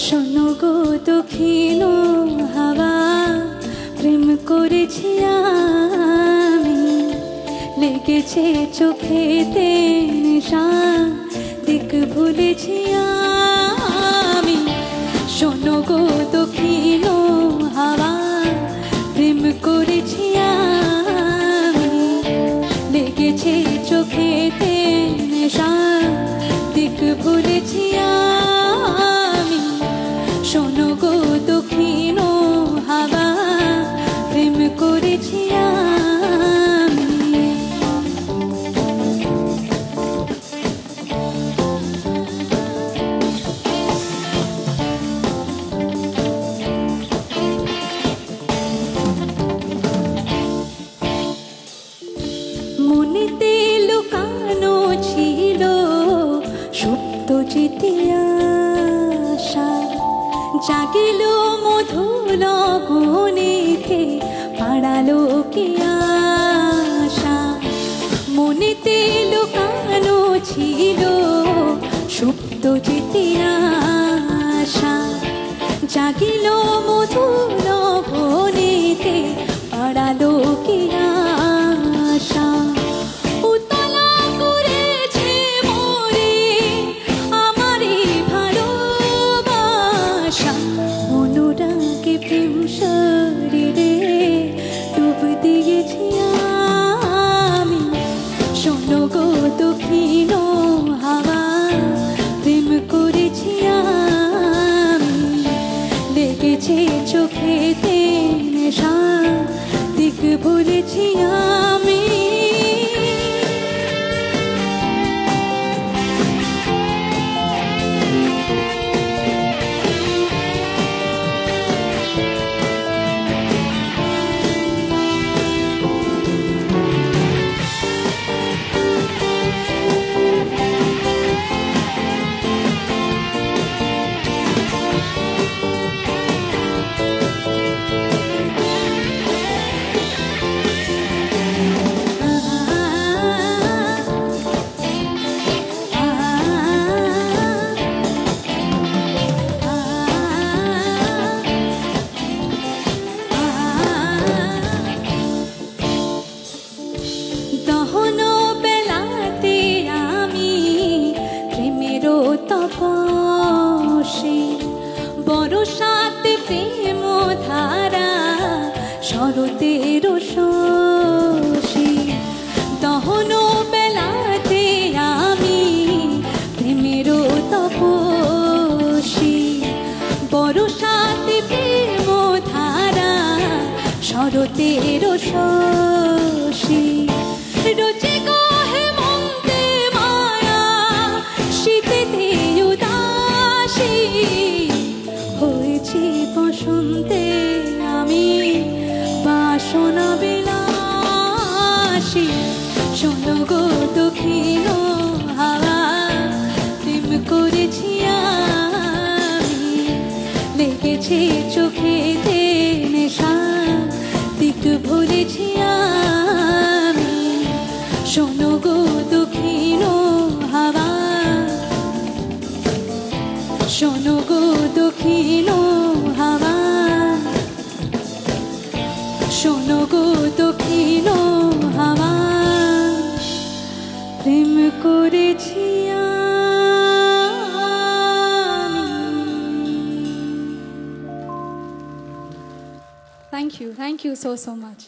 শোনো গো দক্ষিণ হাওয়া, প্রেম করেছি আমি, লেগেছে চোখেতে নেশা, দিক ভুলেছি আমি। শোনো গো দক্ষিণ হাওয়া, প্রেম করেছি আমি, লেগেছে চোখেতে নেশা, দিক ভুলেছি আমি। শোনো গো দক্ষিণ হাওয়া, প্রেম করেছি আমি। মনেতে লুকানো ছিল সুপ্ত যেতে আশা, জাগিল মধুর গনেতে পাড়ালো কি আশা। মনেতে লুকানো ছিল সুপ্ত যেতে আশা, জাগিল মধুর গনেতে পাড়ালো কি আশা। উতলা করেছে মোরে আমারে ভালোবাসা, অনুরাগে প্রেম শরীরে ডুব দিয়েছি আমি। শোনো গো দক্ষিণ হাওয়া, প্রেম করেছি আমি, লেগেছে চোখেতে নেশা, দিক ভুলেছি আমি। দহন বেলাতে আমি প্রেমেরও তপসে, বরসাতে প্রেম ধারা শরতের শোষে। দহন বেলাতে আমি প্রেমেরও তপসে, বরসাতে প্রেম ধারা শরতের শোষে। রোজে গো হেমন্তে মায়া, শীতেতে উদাসী, হয়েছি বসন্তে আমি বাসনা বিলাসী। শোনো গো দক্ষিণ হাওয়া, প্রেম করেছি আমি, লেগেছে চোখেতে নেশা, দিক ভুলেছি আমি। শোনো গো দক্ষিণ হাওয়া, শোনো গো দক্ষিণ হাওয়া, শোনো গো দক্ষিণ হাওয়া, প্রেম করেছি আমি। Thank you so much.